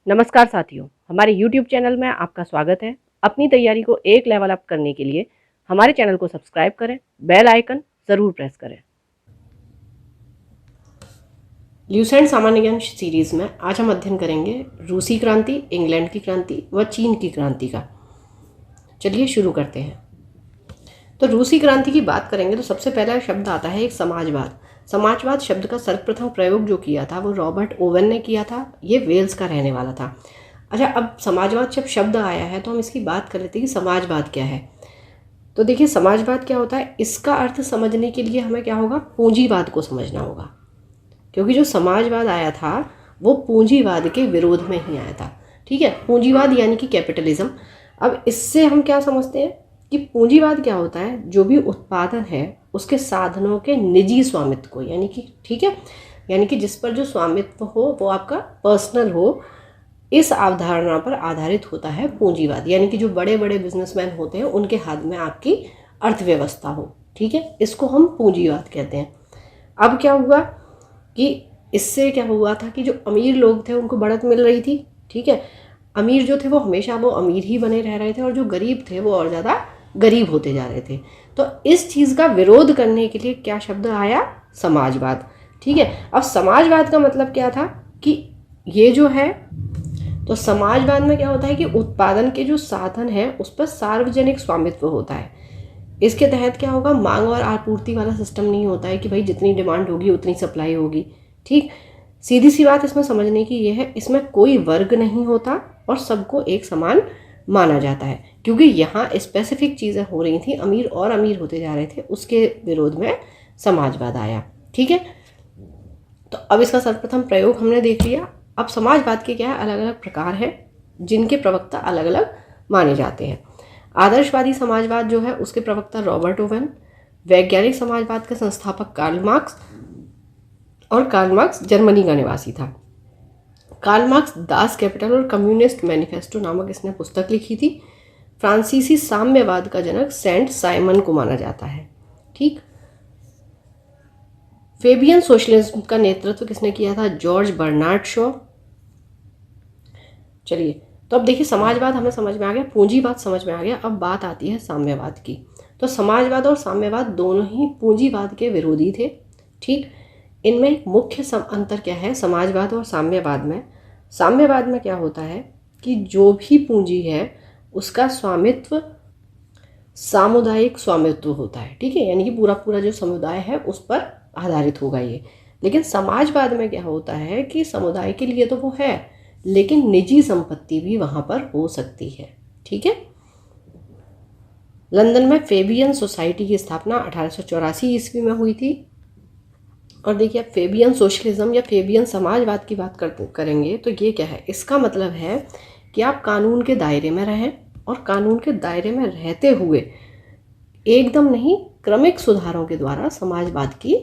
नमस्कार साथियों, हमारे YouTube चैनल में आपका स्वागत है। अपनी तैयारी को एक लेवल अप करने के लिए हमारे चैनल को सब्सक्राइब करें, बेल आइकन ज़रूर प्रेस करें। ल्यूसेंट सामान्य ज्ञान सीरीज़ में आज हम अध्ययन करेंगे रूसी क्रांति, इंग्लैंड की क्रांति व चीन की क्रांति का। चलिए शुरू करते हैं। तो रूसी क्रांति की बात करेंगे तो सबसे पहला शब्द आता है एक समाजवाद। समाजवाद शब्द का सर्वप्रथम प्रयोग जो किया था वो रॉबर्ट ओवन ने किया था। ये वेल्स का रहने वाला था। अच्छा, अब समाजवाद जब शब्द आया है तो हम इसकी बात कर लेते हैं कि समाजवाद क्या है। तो देखिए, समाजवाद क्या होता है, इसका अर्थ समझने के लिए हमें क्या होगा, पूंजीवाद को समझना होगा। क्योंकि जो समाजवाद आया था वो पूंजीवाद के विरोध में ही आया था। ठीक है, पूंजीवाद यानी कि कैपिटलिज्म। अब इससे हम क्या समझते हैं कि पूंजीवाद क्या होता है, जो भी उत्पादन है उसके साधनों के निजी स्वामित्व को, यानी कि ठीक है, यानी कि जिस पर जो स्वामित्व हो वो आपका पर्सनल हो, इस अवधारणा पर आधारित होता है पूंजीवाद। यानी कि जो बड़े बड़े बिजनेसमैन होते हैं उनके हाथ में आपकी अर्थव्यवस्था हो। ठीक है, इसको हम पूंजीवाद कहते हैं। अब क्या हुआ कि इससे क्या हुआ था कि जो अमीर लोग थे उनको बढ़त मिल रही थी। ठीक है, अमीर जो थे वो हमेशा वो अमीर ही बने रह रहे थे और जो गरीब थे वो और ज़्यादा गरीब होते जा रहे थे। तो इस चीज़ का विरोध करने के लिए क्या शब्द आया, समाजवाद। ठीक है, अब समाजवाद का मतलब क्या था कि ये जो है, तो समाजवाद में क्या होता है कि उत्पादन के जो साधन है उस पर सार्वजनिक स्वामित्व होता है। इसके तहत क्या होगा, मांग और आपूर्ति वाला सिस्टम नहीं होता है कि भाई जितनी डिमांड होगी उतनी सप्लाई होगी। ठीक, सीधी सी बात इसमें समझने की ये है, इसमें कोई वर्ग नहीं होता और सबको एक समान माना जाता है। क्योंकि यहाँ स्पेसिफिक चीज़ें हो रही थी, अमीर और अमीर होते जा रहे थे, उसके विरोध में समाजवाद आया। ठीक है, तो अब इसका सर्वप्रथम प्रयोग हमने देख लिया। अब समाजवाद के क्या है, अलग अलग प्रकार हैं जिनके प्रवक्ता अलग अलग माने जाते हैं। आदर्शवादी समाजवाद जो है उसके प्रवक्ता रॉबर्ट ओवन, वैज्ञानिक समाजवाद का संस्थापक कार्ल मार्क्स, और कार्ल मार्क्स जर्मनी का निवासी था। कार्ल मार्क्स दास कैपिटल और कम्युनिस्ट मैनिफेस्टो नामक इसने पुस्तक लिखी थी। फ्रांसीसी साम्यवाद का जनक सेंट साइमन को माना जाता है। ठीक, फेबियन सोशलिज्म का नेतृत्व किसने किया था, जॉर्ज बर्नार्ड शॉ। चलिए, तो अब देखिए, समाजवाद हमें समझ में आ गया, पूंजीवाद समझ में आ गया। अब बात आती है साम्यवाद की। तो समाजवाद और साम्यवाद दोनों ही पूंजीवाद के विरोधी थे। ठीक, इनमें एक मुख्य अंतर क्या है समाजवाद और साम्यवाद में। साम्यवाद में क्या होता है कि जो भी पूंजी है उसका स्वामित्व सामुदायिक स्वामित्व होता है। ठीक है, यानी कि पूरा पूरा जो समुदाय है उस पर आधारित होगा ये। लेकिन समाजवाद में क्या होता है कि समुदाय के लिए तो वो है, लेकिन निजी संपत्ति भी वहाँ पर हो सकती है। ठीक है, लंदन में फेबियन सोसाइटी की स्थापना 1884 ईस्वी में हुई थी। और देखिए, अब फेबियन सोशलिज्म या फेबियन समाजवाद की बात करेंगे तो ये क्या है, इसका मतलब है कि आप कानून के दायरे में रहें और कानून के दायरे में रहते हुए एकदम नहीं, क्रमिक सुधारों के द्वारा समाजवाद की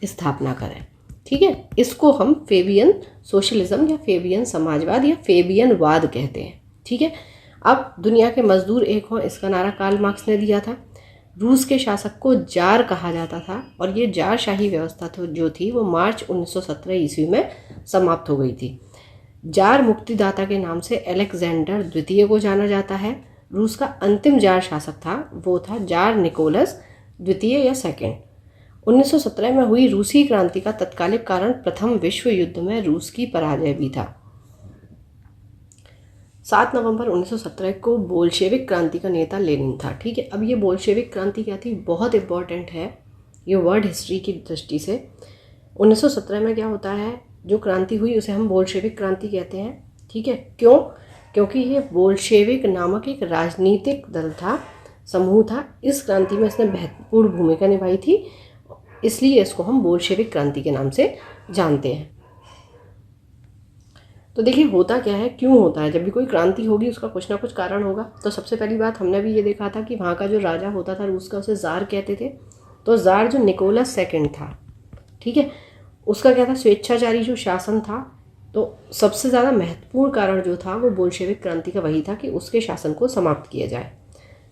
स्थापना करें। ठीक है, इसको हम फेबियन सोशलिज्म या फेबियन समाजवाद या फेबियन वाद कहते हैं। ठीक है, अब दुनिया के मजदूर एक हों, इसका नारा कार्ल मार्क्स ने दिया था। रूस के शासक को जार कहा जाता था और ये जार शाही व्यवस्था जो थी वो मार्च 1917 ईस्वी में समाप्त हो गई थी। जार मुक्तिदाता के नाम से अलेक्जेंडर द्वितीय को जाना जाता है। रूस का अंतिम जार शासक था वो था जार निकोलस द्वितीय या सेकंड। 1917 में हुई रूसी क्रांति का तत्कालिक कारण प्रथम विश्व युद्ध में रूस की पराजय भी था। 7 नवंबर 1917 को बोल्शेविक क्रांति का नेता लेनिन था। ठीक है, अब ये बोल्शेविक क्रांति क्या थी, बहुत इंपॉर्टेंट है ये वर्ल्ड हिस्ट्री की दृष्टि से। 1917 में क्या होता है, जो क्रांति हुई उसे हम बोल्शेविक क्रांति कहते हैं। ठीक है, क्यों, क्योंकि ये बोल्शेविक नामक एक राजनीतिक दल था, समूह था। इस क्रांति में इसने महत्वपूर्ण भूमिका निभाई थी, इसलिए इसको हम बोल्शेविक क्रांति के नाम से जानते हैं। तो देखिए, होता क्या है, क्यों होता है, जब भी कोई क्रांति होगी उसका कुछ ना कुछ कारण होगा। तो सबसे पहली बात हमने भी ये देखा था कि वहाँ का जो राजा होता था रूस का, उसे ज़ार कहते थे। तो ज़ार जो निकोलस सेकंड था, ठीक है, उसका क्या था, स्वेच्छाचारी जो शासन था। तो सबसे ज़्यादा महत्वपूर्ण कारण जो था वो बोल्शेविक क्रांति का वही था कि उसके शासन को समाप्त किया जाए।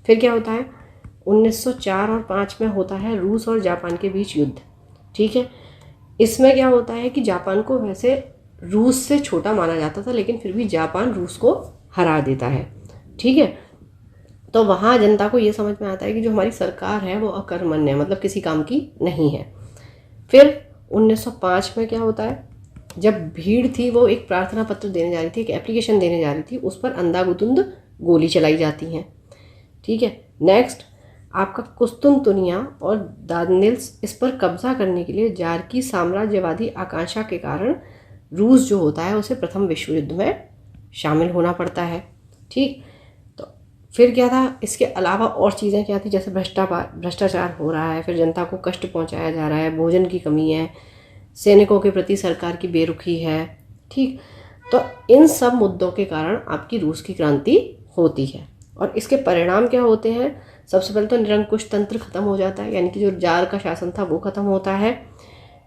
फिर क्या होता है, 1904 और 5 में होता है रूस और जापान के बीच युद्ध। ठीक है, इसमें क्या होता है कि जापान को वैसे रूस से छोटा माना जाता था, लेकिन फिर भी जापान रूस को हरा देता है। ठीक है, तो वहाँ जनता को ये समझ में आता है कि जो हमारी सरकार है वो अकर्मण्य है, मतलब किसी काम की नहीं है। फिर 1905 में क्या होता है, जब भीड़ थी वो एक प्रार्थना पत्र देने जा रही थी, एक एप्लीकेशन देने जा रही थी, उस पर अंधाधुंध गोली चलाई जाती हैं। ठीक है, नेक्स्ट आपका कुस्तुनतुनिया और दानिल्स इस पर कब्जा करने के लिए जार की साम्राज्यवादी आकांक्षा के कारण रूस जो होता है उसे प्रथम विश्व युद्ध में शामिल होना पड़ता है। ठीक, तो फिर क्या था, इसके अलावा और चीज़ें क्या थी, जैसे भ्रष्टाचार हो रहा है, फिर जनता को कष्ट पहुंचाया जा रहा है, भोजन की कमी है, सैनिकों के प्रति सरकार की बेरुखी है। ठीक, तो इन सब मुद्दों के कारण आपकी रूस की क्रांति होती है। और इसके परिणाम क्या होते हैं, सबसे पहले तो निरंकुश तंत्र खत्म हो जाता है, यानी कि जो जार का शासन था वो खत्म होता है।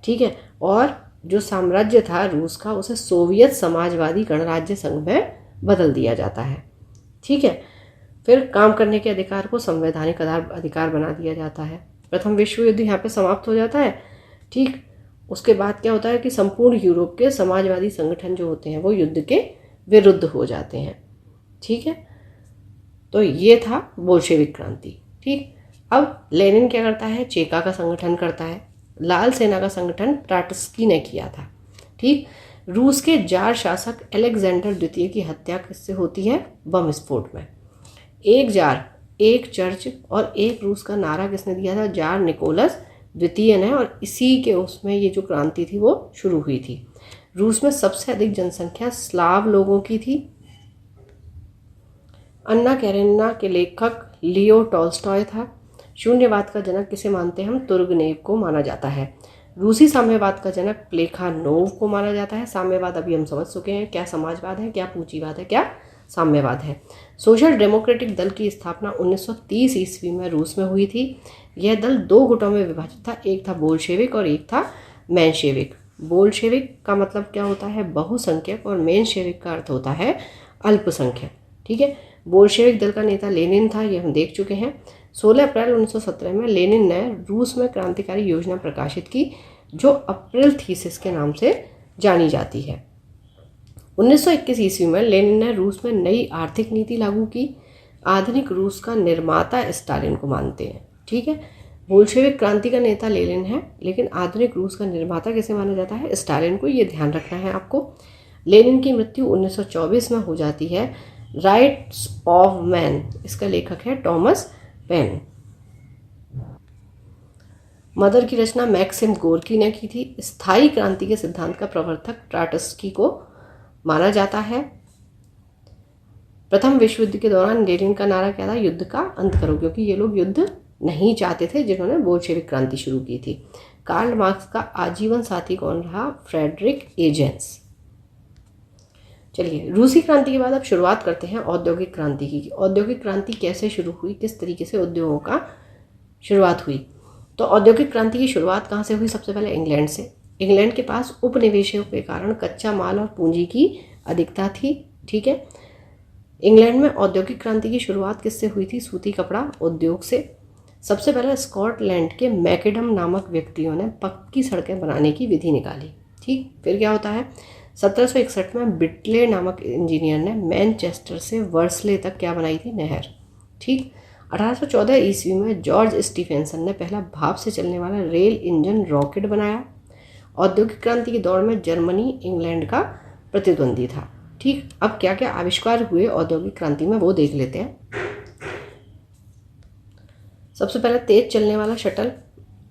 ठीक है, और जो साम्राज्य था रूस का उसे सोवियत समाजवादी गणराज्य संघ में बदल दिया जाता है। ठीक है, फिर काम करने के अधिकार को संवैधानिक अधिकार बना दिया जाता है। प्रथम विश्व युद्ध यहाँ पे समाप्त हो जाता है। ठीक, उसके बाद क्या होता है कि संपूर्ण यूरोप के समाजवादी संगठन जो होते हैं वो युद्ध के विरुद्ध हो जाते हैं। ठीक है, तो ये था बोल्शेविक क्रांति। ठीक, अब लेनिन क्या करता है, चेका का संगठन करता है। लाल सेना का संगठन ट्राटस्की ने किया था। ठीक, रूस के जार शासक अलेक्जेंडर द्वितीय की हत्या किससे होती है, बम विस्फोट में। एक जार, एक चर्च और एक रूस का नारा किसने दिया था, जार निकोलस द्वितीय ने, और इसी के उसमें ये जो क्रांति थी वो शुरू हुई थी। रूस में सबसे अधिक जनसंख्या स्लाव लोगों की थी। अन्ना कैरेनिना के लेखक लियो टॉल्स्टॉय था। शून्यवाद का जनक किसे मानते हैं हम, तुर्गनेव को माना जाता है। रूसी साम्यवाद का जनक प्लेखानोव को माना जाता है। साम्यवाद अभी हम समझ चुके हैं, क्या समाजवाद है, क्या पूंजीवाद है, क्या साम्यवाद है। सोशल डेमोक्रेटिक दल की स्थापना 1930 ईस्वी में रूस में हुई थी। यह दल दो गुटों में विभाजित था, एक था बोल्शेविक और एक था मेंशेविक। बोल्शेविक का मतलब क्या होता है, बहुसंख्यक, और मेंशेविक का अर्थ होता है अल्पसंख्यक। ठीक है, बोल्शेविक दल का नेता लेनिन था, ये हम देख चुके हैं। 16 अप्रैल 1917 में लेनिन ने रूस में क्रांतिकारी योजना प्रकाशित की जो अप्रैल थीसिस के नाम से जानी जाती है। 1921 ईस्वी में लेनिन ने रूस में नई आर्थिक नीति लागू की। आधुनिक रूस का निर्माता स्टालिन को मानते हैं। ठीक है, बोल्शेविक क्रांति का नेता लेनिन है, लेकिन आधुनिक रूस का निर्माता किसे माना जाता है, स्टालिन को। ये ध्यान रखना है आपको। लेनिन की मृत्यु 1924 में हो जाती है। राइट्स ऑफ मैन, इसका लेखक है टॉमस पेन। मदर की रचना मैक्सिम गोर्की ने की थी। स्थायी क्रांति के सिद्धांत का प्रवर्तक ट्राटस्की को माना जाता है। प्रथम विश्व युद्ध के दौरान लेनिन का नारा क्या था, युद्ध का अंत करो, क्योंकि ये लोग युद्ध नहीं चाहते थे जिन्होंने बोल्शेविक क्रांति शुरू की थी। कार्ल मार्क्स का आजीवन साथी कौन रहा, फ्रेडरिक एजेंस। चलिए, रूसी क्रांति के बाद अब शुरुआत करते हैं औद्योगिक क्रांति की। औद्योगिक क्रांति कैसे शुरू हुई, किस तरीके से उद्योगों का शुरुआत हुई। तो औद्योगिक क्रांति की शुरुआत कहाँ से हुई, सबसे पहले इंग्लैंड से। इंग्लैंड के पास उपनिवेशों के कारण कच्चा माल और पूंजी की अधिकता थी। ठीक है, इंग्लैंड में औद्योगिक क्रांति की शुरुआत किससे हुई थी, सूती कपड़ा उद्योग से। सबसे पहले स्कॉटलैंड के मैकेडम नामक व्यक्तियों ने पक्की सड़कें बनाने की विधि निकाली। ठीक, फिर क्या होता है, 1761 में बिटले नामक इंजीनियर ने मैनचेस्टर से वर्सले तक क्या बनाई थी, नहर। ठीक, 1814 ईस्वी में जॉर्ज स्टीफेंसन ने पहला भाप से चलने वाला रेल इंजन रॉकेट बनाया। औद्योगिक क्रांति की दौड़ में जर्मनी इंग्लैंड का प्रतिद्वंदी था। ठीक, अब क्या क्या आविष्कार हुए औद्योगिक क्रांति में वो देख लेते हैं। सबसे पहले तेज चलने वाला शटल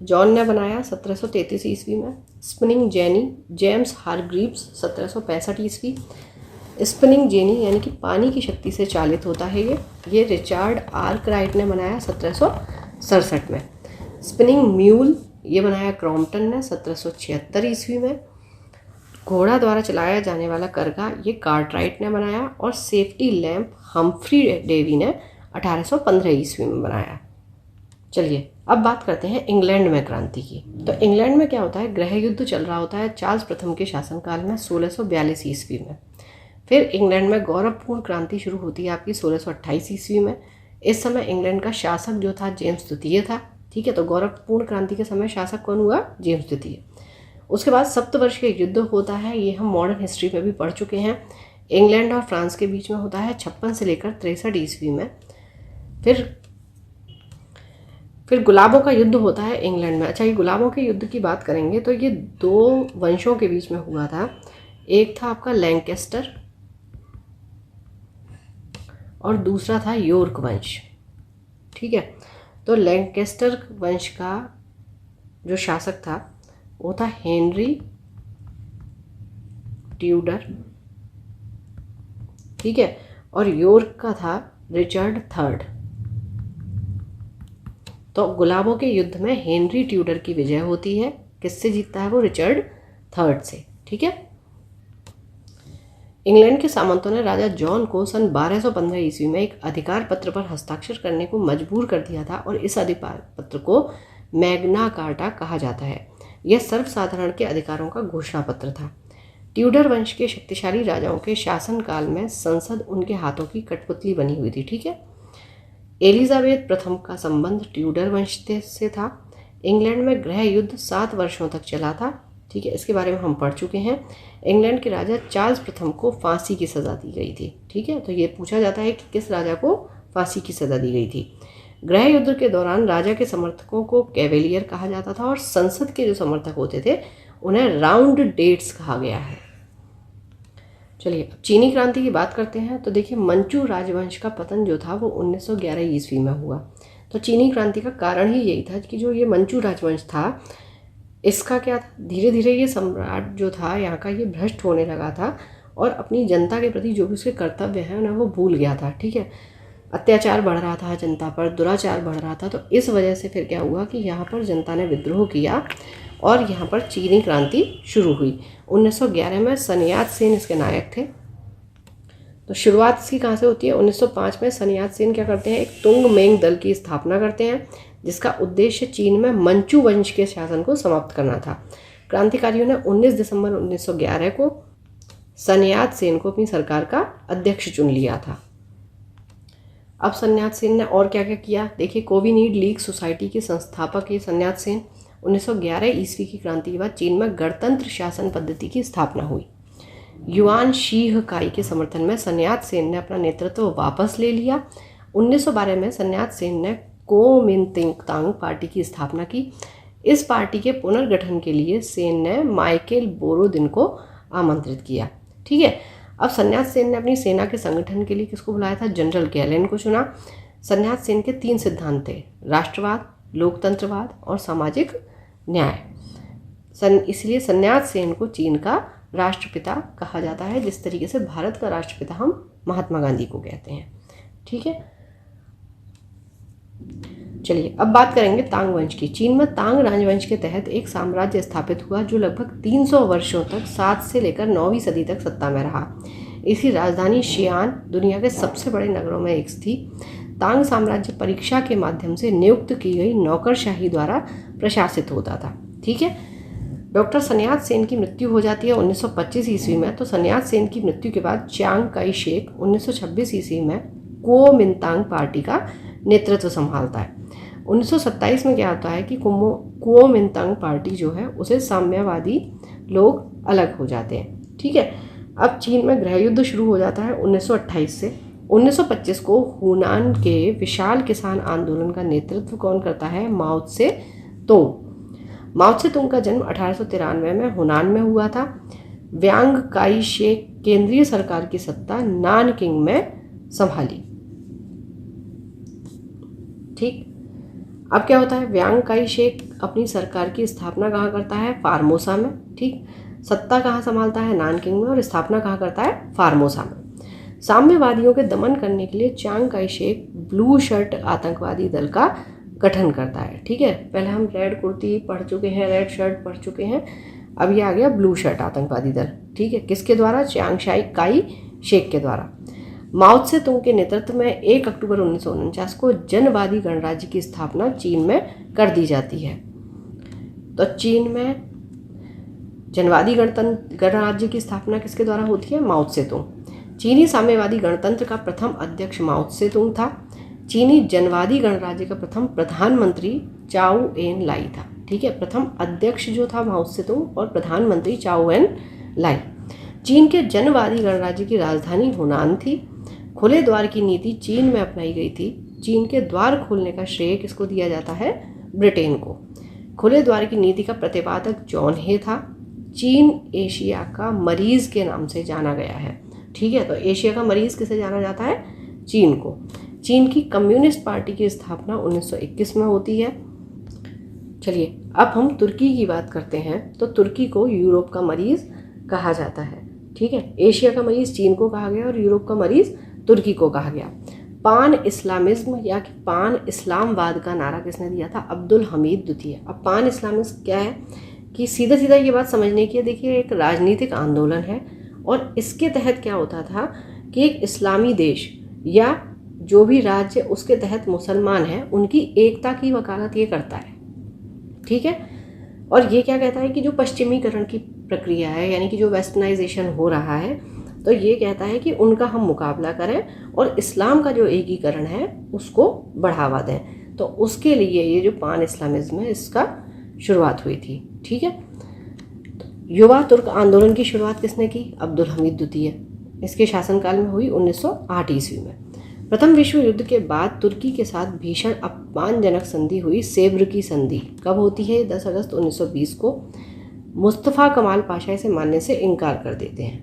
जॉन ने बनाया 1733 ईस्वी में। स्पिनिंग जेनी जेम्स हारग्रीव्स 1765 ईस्वी। स्पिनिंग जेनी यानी कि पानी की शक्ति से चालित होता है ये रिचार्ड आर्कराइट ने बनाया 1767 में। स्पिनिंग म्यूल ये बनाया क्रॉम्पटन ने 1776 ईस्वी में। घोड़ा द्वारा चलाया जाने वाला करघा ये कार्टराइट ने बनाया। और सेफ्टी लैंप हम्फ्री डेवी ने 1815 ईस्वी में बनाया। चलिए, अब बात करते हैं इंग्लैंड में क्रांति की। तो इंग्लैंड में क्या होता है, गृह युद्ध चल रहा होता है चार्ल्स प्रथम के शासनकाल में 1642 ईस्वी में। फिर इंग्लैंड में गौरवपूर्ण क्रांति शुरू होती है आपकी 1628 ईस्वी में। इस समय इंग्लैंड का शासक जो था जेम्स द्वितीय था। ठीक है, तो गौरवपूर्ण क्रांति के समय शासक कौन हुआ, जेम्स द्वितीय। उसके बाद सप्तवर्षीय युद्ध होता है, ये हम मॉडर्न हिस्ट्री में भी पढ़ चुके हैं। इंग्लैंड और फ्रांस के बीच में होता है 56 से लेकर 63 ईस्वी में। फिर गुलाबों का युद्ध होता है इंग्लैंड में। अच्छा, ये गुलाबों के युद्ध की बात करेंगे तो ये दो वंशों के बीच में हुआ था। एक था आपका लैंकेस्टर और दूसरा था यॉर्क वंश। ठीक है, तो लैंकेस्टर वंश का जो शासक था वो था हेनरी ट्यूडर। ठीक है, और यॉर्क का था रिचर्ड थर्ड। तो गुलाबों के युद्ध में हेनरी ट्यूडर की विजय होती है। किससे जीतता है वो? रिचर्ड थर्ड से। ठीक है, इंग्लैंड के सामंतों ने राजा जॉन को सन 1215 ईस्वी में एक अधिकार पत्र पर हस्ताक्षर करने को मजबूर कर दिया था और इस अधिकार पत्र को मैग्ना कार्टा कहा जाता है। यह सर्वसाधारण के अधिकारों का घोषणा पत्र था। ट्यूडर वंश के शक्तिशाली राजाओं के शासनकाल में संसद उनके हाथों की कठपुतली बनी हुई थी। ठीक है, एलिजाबेथ प्रथम का संबंध ट्यूडर वंश से था। इंग्लैंड में गृह युद्ध 7 वर्षों तक चला था। ठीक है, इसके बारे में हम पढ़ चुके हैं। इंग्लैंड के राजा चार्ल्स प्रथम को फांसी की सज़ा दी गई थी। ठीक है, तो ये पूछा जाता है कि किस राजा को फांसी की सज़ा दी गई थी। गृह युद्ध के दौरान राजा के समर्थकों को कैवेलियर कहा जाता था और संसद के जो समर्थक होते थे उन्हें राउंड डेट्स कहा गया है। चलिए, अब चीनी क्रांति की बात करते हैं। तो देखिए, मंचू राजवंश का पतन जो था वो 1911 ईस्वी में हुआ। तो चीनी क्रांति का कारण ही यही था कि जो ये मंचू राजवंश था, इसका क्या था, धीरे धीरे ये सम्राट जो था यहाँ का, ये भ्रष्ट होने लगा था और अपनी जनता के प्रति जो भी उसके कर्तव्य हैं उन्हें वो भूल गया था। ठीक है, अत्याचार बढ़ रहा था जनता पर, दुराचार बढ़ रहा था। तो इस वजह से फिर क्या हुआ कि यहाँ पर जनता ने विद्रोह किया और यहाँ पर चीनी क्रांति शुरू हुई। 1911 में सनयात सेन इसके नायक थे। तो शुरुआत इसकी कहाँ से होती है? 1905 में सनयात सेन क्या करते हैं, एक तुंग मेंग दल की स्थापना करते हैं जिसका उद्देश्य चीन में मंचू वंश के शासन को समाप्त करना था। क्रांतिकारियों ने 19 दिसंबर 1911 को सनयात सेन को अपनी सरकार का अध्यक्ष चुन लिया था। अब सन्यात सेन ने और क्या क्या किया, देखिए, कोविनीड लीग सोसाइटी के संस्थापक ये सन्यात सेन। 1911 ईस्वी की क्रांति के बाद चीन में गणतंत्र शासन पद्धति की स्थापना हुई। युआन शीह काई के समर्थन में सन्यात सेन ने अपना नेतृत्व वापस ले लिया। 1912 में सन्यात सेन ने कोमिंतांग पार्टी की स्थापना की। इस पार्टी के पुनर्गठन के लिए सेन ने माइकेल बोरोदिन को आमंत्रित किया। ठीक है, अब सन्यात सेन ने अपनी सेना के संगठन के लिए किसको बुलाया था? जनरल गैलेन को चुना। सन्यात सेन के 3 सिद्धांत थे, राष्ट्रवाद, लोकतंत्रवाद और सामाजिक न्याय। इसलिए सन्यात सेन को चीन का राष्ट्रपिता कहा जाता है, जिस तरीके से भारत का राष्ट्रपिता हम महात्मा गांधी को कहते हैं। ठीक है, चलिए अब बात करेंगे तांग वंश की। चीन में तांग राजवंश के तहत एक साम्राज्य स्थापित हुआ जो लगभग 300 वर्षों तक 7 से लेकर 9वीं सदी तक सत्ता में रहा। इसकी राजधानी शियान दुनिया के सबसे बड़े नगरों में एक थी। तांग साम्राज्य परीक्षा के माध्यम से नियुक्त की गई नौकरशाही द्वारा प्रशासित होता था। ठीक है, डॉक्टर सन्यात सेन की मृत्यु हो जाती है 1925 ईस्वी में। तो सन्यात सेन की मृत्यु के बाद चियांग काई शेक 1926 ईस्वी में कोमिंतांग पार्टी का नेतृत्व संभालता है। 1927 में क्या होता है कि कुओमिंतांग पार्टी जो है उसे साम्यवादी लोग अलग हो जाते हैं। ठीक है, अब चीन में गृह युद्ध शुरू हो जाता है 1928 से। 1925 को हुनान के विशाल किसान आंदोलन का नेतृत्व कौन करता है? माओ त्से तुंग। माओ त्से तुंग का जन्म 1893 में हुनान में हुआ था। व्यांग काई शेक केंद्रीय सरकार की सत्ता नानकिंग में संभाली। ठीक, अब क्या होता है, व्यांग काई शेक अपनी सरकार की स्थापना कहाँ करता है? फार्मोसा में। ठीक, सत्ता कहाँ संभालता है? नानकिंग में। और स्थापना कहाँ करता है? फार्मोसा में। साम्यवादियों के दमन करने के लिए Chiang Kai Shek blue shirt आतंकवादी दल का गठन करता है। ठीक है, पहले हम रेड कुर्ती पढ़ चुके हैं, रेड शर्ट पढ़ चुके हैं, अब ये आ गया ब्लू शर्ट आतंकवादी दल। ठीक है, किसके द्वारा? चियांग काई शेक के द्वारा। माओ त्से तुंग के नेतृत्व में 1 अक्टूबर 1949 को जनवादी गणराज्य की स्थापना चीन में कर दी जाती है। तो चीन में जनवादी गणराज्य की स्थापना किसके द्वारा होती है? माओ त्से तुंग। चीनी साम्यवादी गणतंत्र का प्रथम अध्यक्ष माओ त्से तुंग था। चीनी जनवादी गणराज्य का प्रथम प्रधानमंत्री चाउ एन लाई था। ठीक है। प्रथम अध्यक्ष जो था माओ सेतुंग और प्रधानमंत्री चाओ एन लाई। चीन के जनवादी गणराज्य की राजधानी हुनान थी। खुले द्वार की नीति चीन में अपनाई गई थी। चीन के द्वार खोलने का श्रेय किसको दिया जाता है? ब्रिटेन को। खुले द्वार की नीति का प्रतिपादक जॉन हे था। चीन एशिया का मरीज के नाम से जाना गया है, ठीक है। तो एशिया का मरीज किसे जाना जाता है? चीन को। चीन की कम्युनिस्ट पार्टी की स्थापना 1921 में होती है। चलिए अब हम तुर्की की बात करते हैं। तो तुर्की को यूरोप का मरीज कहा जाता है, ठीक है। एशिया का मरीज चीन को कहा गया और यूरोप का मरीज तुर्की को कहा गया। पान इस्लामिज्म या कि पान इस्लामवाद का नारा किसने दिया था? अब्दुल हमीद द्वितीय। अब पान इस्लामिज्म क्या है कि सीधा सीधा ये बात समझने की है। देखिए एक राजनीतिक आंदोलन है और इसके तहत क्या होता था कि एक इस्लामी देश या जो भी राज्य उसके तहत मुसलमान हैं उनकी एकता की वकालत ये करता है, ठीक है। और ये क्या कहता है कि जो पश्चिमीकरण की प्रक्रिया है यानी कि जो वेस्टर्नाइजेशन हो रहा है, तो ये कहता है कि उनका हम मुकाबला करें और इस्लाम का जो एकीकरण है उसको बढ़ावा दें। तो उसके लिए ये जो पान इस्लामिज्म है इसका शुरुआत हुई थी, ठीक है। युवा तुर्क आंदोलन की शुरुआत किसने की? अब्दुल हमीद द्वितीय। इसके शासनकाल में हुई 1908 ईस्वी में। प्रथम विश्व युद्ध के बाद तुर्की के साथ भीषण अपमानजनक संधि हुई, सेब्र की संधि। कब होती है? 10 अगस्त 1920 को। मुस्तफ़ा कमाल पाशा इसे मानने से इनकार कर देते हैं,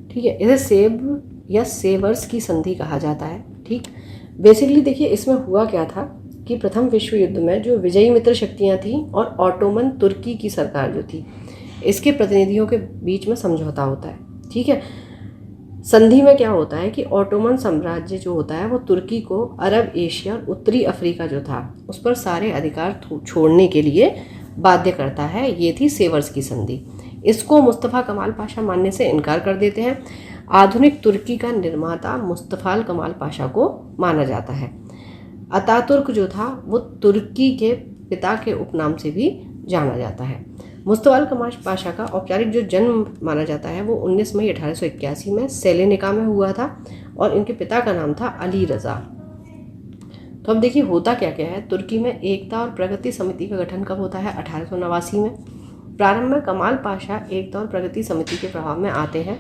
ठीक है। इसे सेब्र या सेवर्स की संधि कहा जाता है, ठीक। बेसिकली देखिए इसमें हुआ क्या था कि प्रथम विश्व युद्ध में जो विजयी मित्र शक्तियाँ थीं और ऑटोमन तुर्की की सरकार जो थी, इसके प्रतिनिधियों के बीच में समझौता होता है, ठीक है। संधि में क्या होता है कि ऑटोमन साम्राज्य जो होता है वो तुर्की को अरब एशिया और उत्तरी अफ्रीका जो था उस पर सारे अधिकार छोड़ने के लिए बाध्य करता है। ये थी सेवर्स की संधि। इसको मुस्तफ़ा कमाल पाशा मानने से इनकार कर देते हैं। आधुनिक तुर्की का निर्माता मुस्तफ़ा कमाल पाशा को माना जाता है। अतातुर्क जो था वो तुर्की के पिता के उपनाम से भी जाना जाता है। मुस्तफ़ा कमाल पाशा का औपचारिक जो जन्म माना जाता है वो 19 मई 1881 में सेलेनिका में हुआ था और इनके पिता का नाम था अली रज़ा। तो अब देखिए होता क्या क्या है। तुर्की में एकता और प्रगति समिति का गठन कब होता है? 1889 में। प्रारंभ में कमाल पाशा एकता और प्रगति समिति के प्रभाव में आते हैं।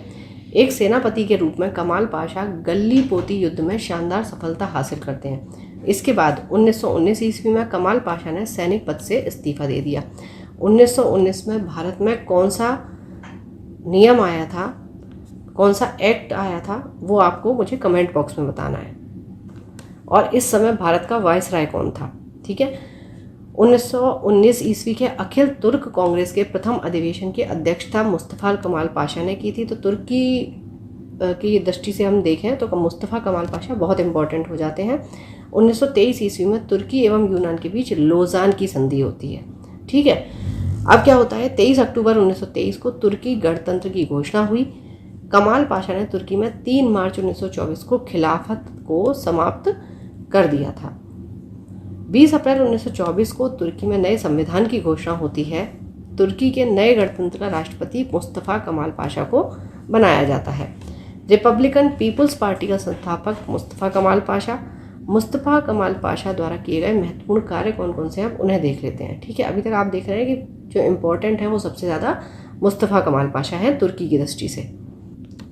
एक सेनापति के रूप में कमाल पाशा गल्ली पोती युद्ध में शानदार सफलता हासिल करते हैं। इसके बाद 1919 ईस्वी में कमाल पाशा ने सैनिक पद से इस्तीफा दे दिया। 1919 में भारत में कौन सा नियम आया था, कौन सा एक्ट आया था, वो आपको मुझे कमेंट बॉक्स में बताना है। और इस समय भारत का वायसराय कौन था, ठीक है। 1919 ईस्वी के अखिल तुर्क कांग्रेस के प्रथम अधिवेशन की अध्यक्षता मुस्तफ़ा कमाल पाशा ने की थी। तो तुर्की की दृष्टि से हम देखें तो मुस्तफ़ा कमाल पाशा बहुत इंपॉर्टेंट हो जाते हैं। 1923 ईस्वी में तुर्की एवं यूनान के बीच लोजान की संधि होती है, ठीक है। अब क्या होता है? 23 अक्टूबर 1923 को तुर्की गणतंत्र की घोषणा हुई। कमाल पाशा ने तुर्की में 3 मार्च 1924 को खिलाफत को समाप्त कर दिया था। 20 अप्रैल 1924 को तुर्की में नए संविधान की घोषणा होती है। तुर्की के नए गणतंत्र का राष्ट्रपति मुस्तफ़ा कमाल पाशा को बनाया जाता है। रिपब्लिकन पीपुल्स पार्टी का संस्थापक मुस्तफ़ा कमाल पाशा। मुस्तफ़ा कमाल पाशा द्वारा किए गए महत्वपूर्ण कार्य कौन कौन से हैं अब उन्हें देख लेते हैं, ठीक है। अभी तक आप देख रहे हैं कि जो इम्पोर्टेंट है वो सबसे ज़्यादा मुस्तफ़ा कमाल पाशा है तुर्की की दृष्टि से।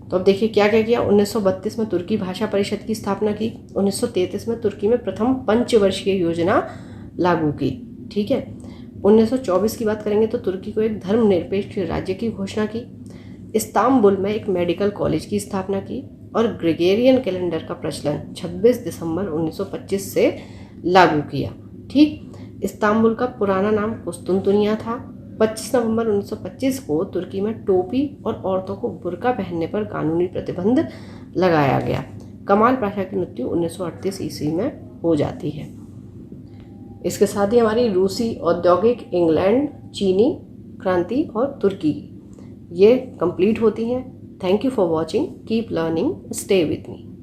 तो अब देखिए क्या क्या किया। 1932 में तुर्की भाषा परिषद की स्थापना की। 1933 में तुर्की में प्रथम पंचवर्षीय योजना लागू की, ठीक है। 1924 की बात करेंगे तो तुर्की को एक धर्मनिरपेक्ष राज्य की घोषणा की। इस्तांबुल में एक मेडिकल कॉलेज की स्थापना की और ग्रेगोरियन कैलेंडर का प्रचलन 26 दिसंबर 1925 से लागू किया, ठीक। इस्तांबुल का पुराना नाम कुस्तुनतुनिया था। 25 नवंबर 1925 को तुर्की में टोपी और औरतों को बुर्का पहनने पर कानूनी प्रतिबंध लगाया गया। कमाल पाशा की मृत्यु 1938 ईस्वी में हो जाती है। इसके साथ ही हमारी रूसी औद्योगिक, इंग्लैंड, चीनी क्रांति और तुर्की ये कंप्लीट होती हैं। Thank you for watching. Keep learning, stay with me.